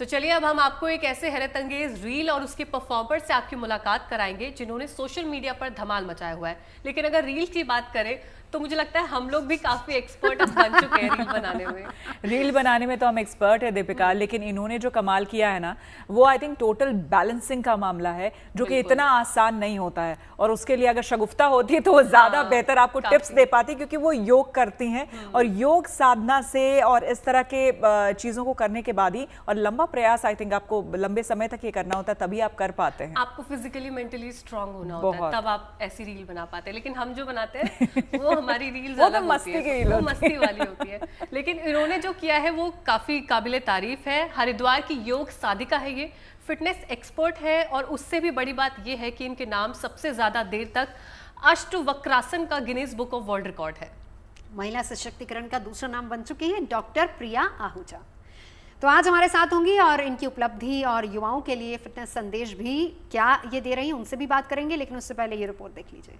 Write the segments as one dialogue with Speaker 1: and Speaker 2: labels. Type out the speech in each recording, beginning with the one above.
Speaker 1: तो चलिए अब हम आपको एक ऐसे हैरत अंगेज रील और उसके परफॉर्मर से आपकी मुलाकात कराएंगे जिन्होंने सोशल मीडिया पर धमाल मचाया हुआ है। लेकिन अगर रील की बात करें तो मुझे लगता है हम लोग भी काफी एक्सपर्ट बन चुके हैं रील बनाने में।
Speaker 2: रील बनाने में तो हम एक्सपर्ट है दीपिका, लेकिन इन्होंने जो कमाल किया है ना, वो आई थिंक टोटल बैलेंसिंग का मामला है, जो कि इतना आसान नहीं होता है। और उसके लिए अगर शगुफ्ता होती है तो वो ज्यादा बेहतर आपको टिप्स दे पाती, क्योंकि वो योग करती हैं और योग साधना से और इस तरह के चीजों को करने के बाद ही, और लंबा प्रयास आई थिंक आपको लंबे समय तक ये करना होता है, तभी आप कर पाते हैं।
Speaker 1: आपको फिजिकली मेंटली स्ट्रांग होना होता है, तब आप ऐसी रील बना पाते हैं। लेकिन हम जो बनाते हैं वो हमारी रील
Speaker 2: वो तो मस्ती की रील,
Speaker 1: वो मस्ती वाली होती है। लेकिन इन्होंने जो किया है वो काफी काबिले तारीफ है। हरिद्वार की योग साधिका है, ये फिटनेस एक्सपर्ट है, और उससे भी बड़ी बात ये है कि इनके नाम सबसे ज्यादा देर तक अष्टवक्रासन का Guinness book of world record है।
Speaker 3: महिला सशक्तिकरण का दूसरा नाम बन चुकी है डॉक्टर प्रिया आहूजा। तो आज हमारे साथ होंगी और इनकी उपलब्धि और युवाओं के लिए फिटनेस संदेश भी क्या ये दे रही हैं, उनसे भी बात करेंगे। लेकिन उससे पहले ये रिपोर्ट देख लीजिए।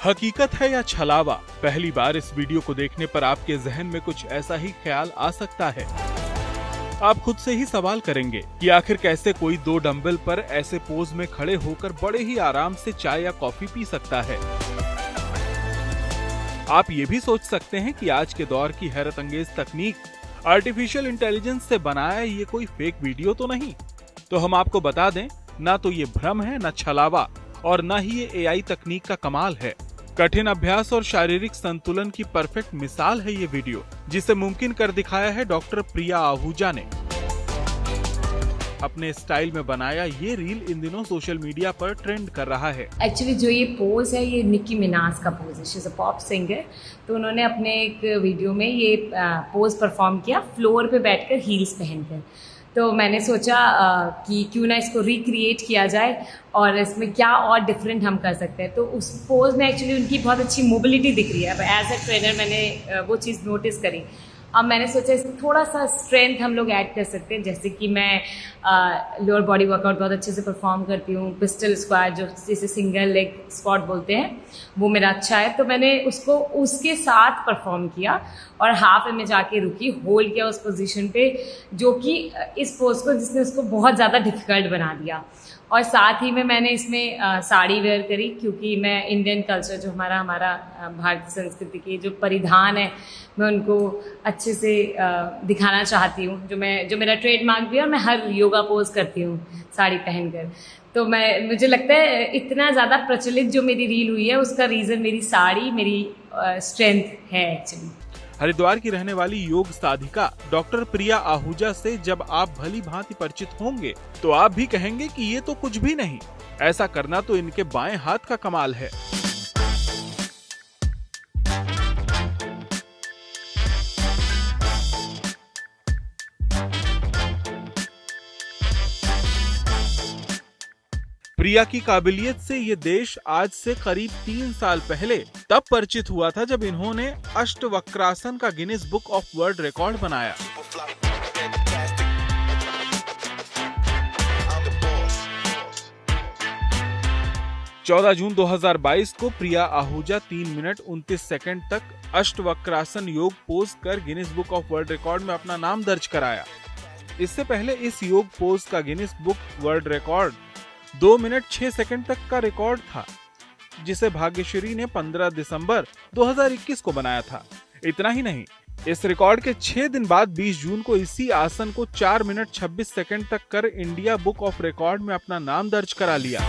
Speaker 4: हकीकत है या छलावा, पहली बार इस वीडियो को देखने पर आपके जहन में कुछ ऐसा ही ख्याल आ सकता है। आप खुद से ही सवाल करेंगे कि आखिर कैसे कोई दो डंबल पर ऐसे पोज में खड़े होकर बड़े ही आराम से चाय या कॉफी पी सकता है। आप ये भी सोच सकते हैं कि आज के दौर की हैरत अंगेज तकनीक आर्टिफिशियल इंटेलिजेंस से बनाया ये कोई फेक वीडियो तो नहीं। तो हम आपको बता दें, ना तो ये भ्रम है, न छलावा, और न ही ये एआई तकनीक का कमाल है। कठिन अभ्यास और शारीरिक संतुलन की परफेक्ट मिसाल है ये वीडियो, जिसे मुमकिन कर दिखाया है डॉक्टर प्रिया आहूजा ने। अपने स्टाइल में बनाया ये रील इन दिनों सोशल मीडिया पर ट्रेंड कर रहा है।
Speaker 5: एक्चुअली जो ये पोज है, ये निकी मिनाज का पोज है। She is a pop singer. तो उन्होंने अपने एक वीडियो में ये पोज परफॉर्म किया फ्लोर पे बैठकर हील्स पहनकर। तो मैंने सोचा कि क्यों ना इसको रिक्रिएट किया जाए और इसमें क्या और डिफरेंट हम कर सकते हैं। तो उस पोज में एक्चुअली उनकी बहुत अच्छी मोबिलिटी दिख रही है। अब एज अ ट्रेनर मैंने वो चीज़ नोटिस करी। अब मैंने सोचा इसमें थोड़ा सा स्ट्रेंथ हम लोग ऐड कर सकते हैं, जैसे कि मैं लोअर बॉडी वर्कआउट बहुत अच्छे से परफॉर्म करती हूँ। पिस्टल स्क्वाट, जो जिसे सिंगल लेग स्क्वाट बोलते हैं, वो मेरा अच्छा है। तो मैंने उसको उसके साथ परफॉर्म किया और हाफ में जाके रुकी, होल्ड किया उस पोजीशन पे, जो कि इस पोज को जिसने उसको बहुत ज़्यादा डिफिकल्ट बना दिया। और साथ ही में मैंने इसमें साड़ी वेयर करी, क्योंकि मैं इंडियन कल्चर, जो हमारा भारतीय संस्कृति के जो परिधान है, मैं उनको अच्छे से दिखाना चाहती हूँ। जो मेरा ट्रेडमार्क भी है, और मैं हर योगा पोज करती हूँ साड़ी पहनकर। तो मुझे लगता है इतना ज़्यादा प्रचलित जो मेरी रील हुई है, उसका रीज़न मेरी साड़ी, मेरी स्ट्रेंथ है एक्चुअली।
Speaker 4: हरिद्वार की रहने वाली योग साधिका डॉक्टर प्रिया आहूजा से जब आप भली भांति परिचित होंगे तो आप भी कहेंगे कि ये तो कुछ भी नहीं। ऐसा करना तो इनके बाएं हाथ का कमाल है। प्रिया की काबिलियत से ये देश आज से करीब 3 साल पहले तब परिचित हुआ था जब इन्होंने अष्टवक्रासन का Guinness book of world record बनाया। चौदह जून 2022 को प्रिया आहूजा 3 मिनट 29 सेकंड तक अष्टवक्रासन योग पोज कर Guinness book of world record में अपना नाम दर्ज कराया। इससे पहले इस योग पोज का Guinness book world record 2 minute 6 second तक का रिकॉर्ड था, जिसे भाग्यश्री ने 15 दिसंबर 2021 को बनाया था। इतना ही नहीं, इस रिकॉर्ड के 6 दिन बाद 20 जून को इसी आसन को 4 मिनट 26 सेकंड तक कर इंडिया बुक ऑफ रिकॉर्ड में अपना नाम दर्ज करा लिया।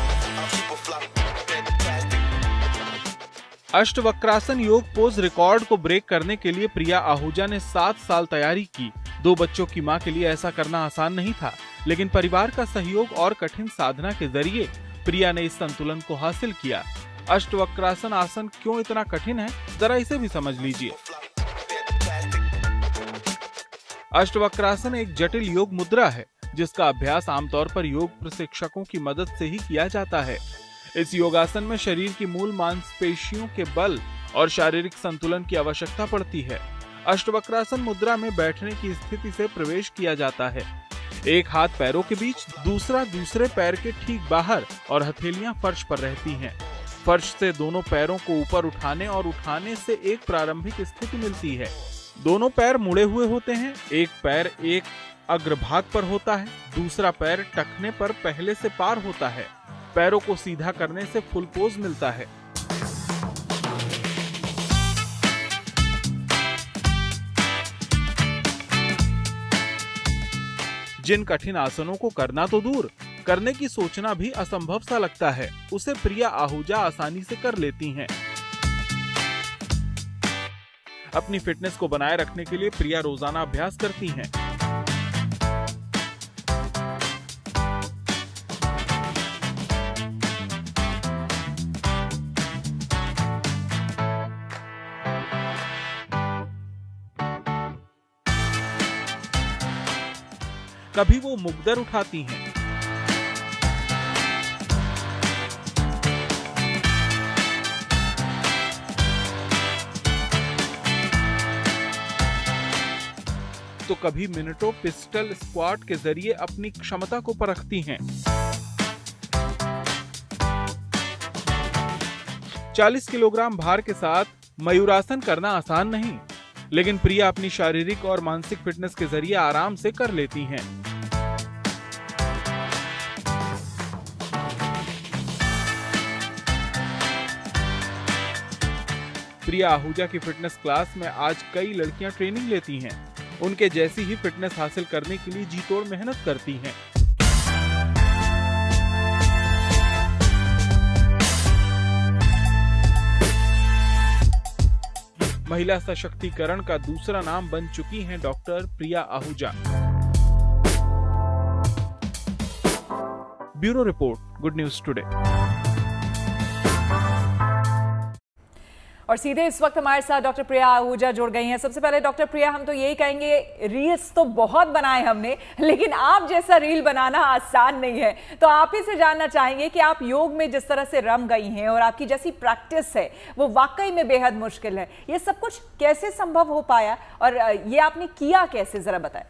Speaker 4: अष्टवक्रासन योग पोज रिकॉर्ड को ब्रेक करने के लिए प्रिया आहूजा ने 7 साल तैयारी की। 2 बच्चों की मां के लिए ऐसा करना आसान नहीं था, लेकिन परिवार का सहयोग और कठिन साधना के जरिए प्रिया ने इस संतुलन को हासिल किया। अष्टवक्रासन आसन क्यों इतना कठिन है, जरा इसे भी समझ लीजिए। अष्टवक्रासन एक जटिल योग मुद्रा है, जिसका अभ्यास आमतौर पर योग प्रशिक्षकों की मदद से ही किया जाता है। इस योगासन में शरीर की मूल मांसपेशियों के बल और शारीरिक संतुलन की आवश्यकता पड़ती है। अष्टवक्रासन मुद्रा में बैठने की स्थिति से प्रवेश किया जाता है। एक हाथ पैरों के बीच, दूसरा दूसरे पैर के ठीक बाहर, और हथेलियां फर्श पर रहती हैं। फर्श से दोनों पैरों को ऊपर उठाने और उठाने से एक प्रारंभिक स्थिति मिलती है। दोनों पैर मुड़े हुए होते हैं, एक पैर एक अग्रभाग पर होता है, दूसरा पैर टखने पर पहले से पार होता है। पैरों को सीधा करने से फुल पोज मिलता है। जिन कठिन आसनों को करना तो दूर, करने की सोचना भी असंभव सा लगता है, उसे प्रिया आहूजा आसानी से कर लेती हैं। अपनी फिटनेस को बनाए रखने के लिए प्रिया रोजाना अभ्यास करती हैं। कभी वो मुग्दर उठाती हैं, तो कभी मिनटों पिस्टल स्क्वाट के जरिए अपनी क्षमता को परखती हैं। 40 किलोग्राम भार के साथ मयूरासन करना आसान नहीं, लेकिन प्रिया अपनी शारीरिक और मानसिक फिटनेस के जरिए आराम से कर लेती हैं। प्रिया आहूजा की फिटनेस क्लास में आज कई लड़कियां ट्रेनिंग लेती हैं। उनके जैसी ही फिटनेस हासिल करने के लिए जी तोड़ मेहनत करती हैं। महिला सशक्तिकरण का दूसरा नाम बन चुकी हैं doctor Priya Ahuja. Bureau report, good news today.
Speaker 2: और सीधे इस वक्त हमारे साथ डॉक्टर प्रिया आहूजा जुड़ गई हैं। सबसे पहले डॉक्टर प्रिया, हम तो यही कहेंगे, रील्स तो बहुत बनाए हमने, लेकिन आप जैसा रील बनाना आसान नहीं है। तो आप ही से जानना चाहेंगे कि आप योग में जिस तरह से रम गई हैं और आपकी जैसी प्रैक्टिस है वो वाकई में बेहद मुश्किल है। ये सब कुछ कैसे संभव हो पाया और ये आपने किया कैसे, जरा बताएं।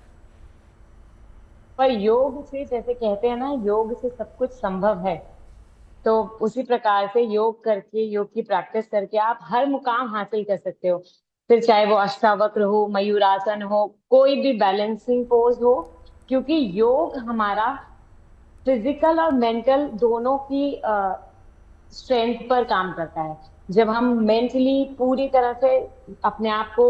Speaker 5: पर योग से, जैसे कहते हैं ना, योग से सब कुछ संभव है, तो उसी प्रकार से योग करके, योग की प्रैक्टिस करके आप हर मुकाम हासिल कर सकते हो। फिर चाहे वो अष्टावक्र हो, मयूरासन हो, कोई भी बैलेंसिंग पोज हो, क्योंकि योग हमारा फिजिकल और मेंटल दोनों की स्ट्रेंथ पर काम करता है। जब हम मेंटली पूरी तरह से अपने आप को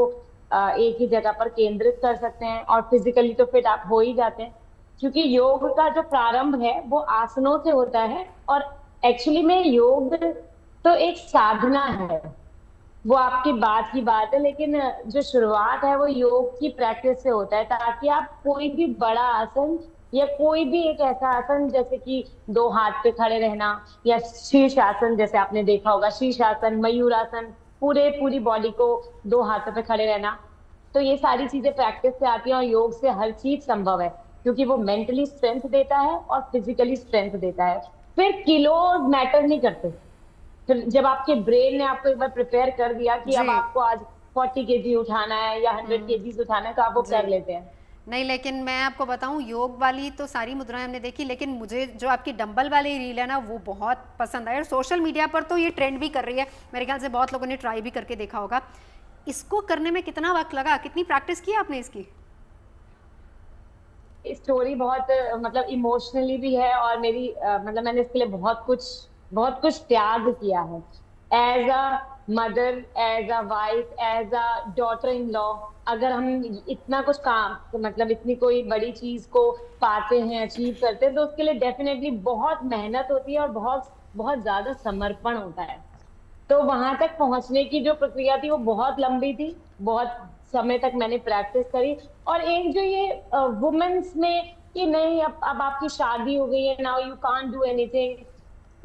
Speaker 5: एक ही जगह पर केंद्रित कर सकते हैं और फिजिकली तो फिट आप हो ही जाते हैं, क्योंकि योग का जो प्रारंभ है वो आसनों से होता है। और एक्चुअली में योग तो एक साधना है, वो आपकी बात की बात है, लेकिन जो शुरुआत है वो योग की प्रैक्टिस से होता है, ताकि आप कोई भी बड़ा आसन या कोई भी एक ऐसा आसन, जैसे कि 2 हाथ पे खड़े रहना या शीर्षासन, जैसे आपने देखा होगा, शीर्षासन, मयूरासन, पूरी बॉडी को 2 हाथों पे खड़े रहना, तो ये सारी चीजें प्रैक्टिस से आती हैं। और योग से हर चीज संभव है, क्योंकि वो मेंटली स्ट्रेंथ देता है और फिजिकली स्ट्रेंथ देता है। फिर किलो मैटर नहीं करते। फिर जब आपके ब्रेन ने आपको एक बार प्रिपेयर कर दिया कि अब आपको आज 40 kg उठाना है या 100 kg उठाना है, तो आप वो कर लेते हैं।
Speaker 3: नहीं, लेकिन मैं आपको बताऊं, योग वाली तो सारी मुद्राएं हमने देखी, लेकिन मुझे जो आपकी डंबल वाली रील है ना, वो बहुत पसंद आई। और सोशल मीडिया पर तो ये ट्रेंड भी कर रही है, मेरे ख्याल से बहुत लोगों ने ट्राई भी करके देखा होगा। इसको करने में कितना वक्त लगा, कितनी प्रैक्टिस की आपने इसकी?
Speaker 5: स्टोरी बहुत मतलब इमोशनली भी है, और मेरी मतलब मैंने इसके लिए बहुत कुछ त्याग किया है। As a mother, as a wife, as a daughter in law, अगर हम इतना कुछ काम, मतलब इतनी कोई बड़ी चीज को पाते हैं, अचीव करते हैं, तो उसके लिए डेफिनेटली बहुत मेहनत होती है और बहुत ज्यादा समर्पण होता है। तो वहां तक पहुंचने की जो प्रक्रिया थी वो बहुत लंबी थी, बहुत समय तक मैंने प्रैक्टिस करी। और एक जो ये वुमेन्स में कि नहीं, अब आपकी शादी हो गई है, now you can't do anything,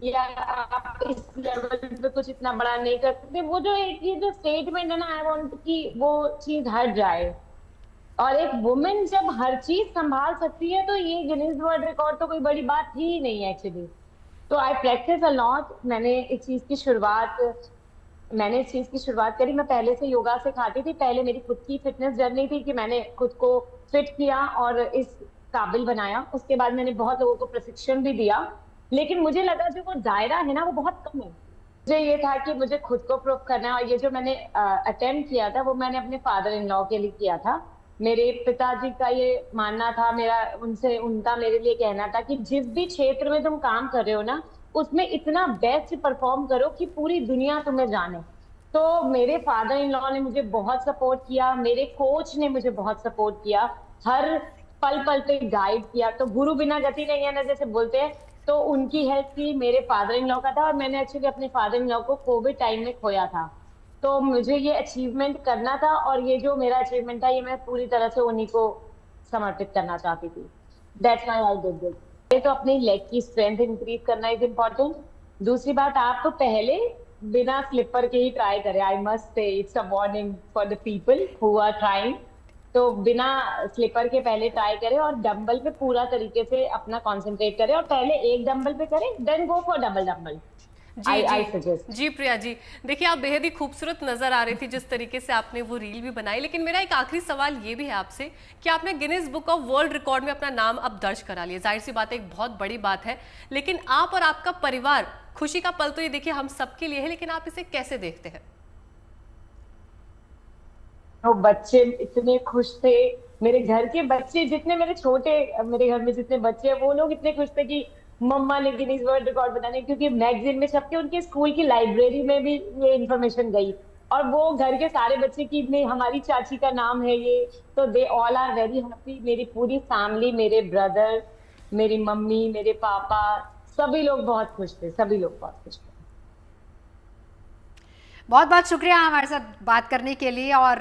Speaker 5: या आप इस लेवल पे कुछ इतना बड़ा नहीं कर सकते, वो जो एक ये जो स्टेटमेंट है ना, आई वांट कि वो चीज हट जाए। और एक वुमेन जब हर चीज संभाल सकती है, तो ये गिनीज वर्ल्ड रिकॉर्ड तो कोई बड़ी बात ही नहीं है एक्चुअली। तो आई प्रैक्टिस अ लॉट। मैंने इस चीज की शुरुआत करी। मैं पहले से योगा सिखाती थी। पहले मेरी खुद की फिटनेस जर्नी थी कि मैंने खुद को फिट किया और इस काबिल बनाया। उसके बाद मैंने बहुत लोगों को प्रशिक्षण भी दिया, लेकिन मुझे लगा जो वो दायरा है ना, वो बहुत कम है। मुझे ये था कि मुझे खुद को प्रूव करना है, और ये जो मैंने अटेम्प्ट किया था वो मैंने अपने फादर इन लॉ के लिए किया था। मेरे पिताजी का ये मानना था, उनका मेरे लिए कहना था कि जिस भी क्षेत्र में तुम काम कर रहे हो ना, उसमें इतना बेस्ट परफॉर्म करो कि पूरी दुनिया तुम्हें जाने। तो मेरे फादर इन लॉ ने मुझे बहुत सपोर्ट किया, मेरे कोच ने मुझे बहुत सपोर्ट किया, हर पल पल पे गाइड किया। तो गुरु बिना गति नहीं है ना, जैसे बोलते हैं। तो उनकी हेल्प की, मेरे फादर इन लॉ का था, और मैंने एक्चुअली अपने फादर इन लॉ को कोविड टाइम में खोया था। तो मुझे ये अचीवमेंट करना था, और ये जो मेरा अचीवमेंट था ये मैं पूरी तरह से उन्हीं को समर्पित करना चाहती थी। That's why I did this. ये तो अपनी लेग की स्ट्रेंथ इंक्रीज करना इज इम्पोर्टेंट। दूसरी बात, आप तो पहले बिना स्लीपर के ही ट्राई करें। I must say it's a warning for the people who are trying. तो बिना स्लीपर के पहले ट्राई करें, और डंबल पे पूरा तरीके से अपना कंसंट्रेट करें, और पहले एक डंबल पे करें, then go for double dumbbell.
Speaker 1: जी जी जी प्रिया जी, देखिए आप बेहद ही खूबसूरत नजर आ रही थी जिस तरीके से आपने वो रील भी बनाई। लेकिन मेरा एक आखिरी सवाल ये भी है आपसे कि आपने Guinness book of world record में अपना नाम अब दर्ज करा लिया, जाहिर सी बात है एक बहुत बड़ी बात है। लेकिन आप और आपका परिवार, खुशी का पल तो ये देखिए हम सबके लिए है, लेकिन आप इसे कैसे देखते हैं?
Speaker 5: तो बच्चे इतने खुश थे, मेरे घर के बच्चे जितने मेरे छोटे, मेरे घर में जितने बच्चे हैं वो लोग इतने खुश थे कि मम्मा ने गिनीज वर्ल्ड रिकॉर्ड बनाने, क्योंकि मैगजीन में छप के उनके स्कूल की लाइब्रेरी में भी ये इन्फॉर्मेशन गई, और वो घर के सारे बच्चे की नहीं हमारी चाची का नाम है ये। तो they all are very happy. मेरी पूरी फैमिली, मेरे ब्रदर, मेरी मम्मी, मेरे पापा, सभी लोग बहुत खुश थे, सभी लोग बहुत खुश थे।
Speaker 3: बहुत बहुत शुक्रिया हमारे साथ बात करने के लिए। और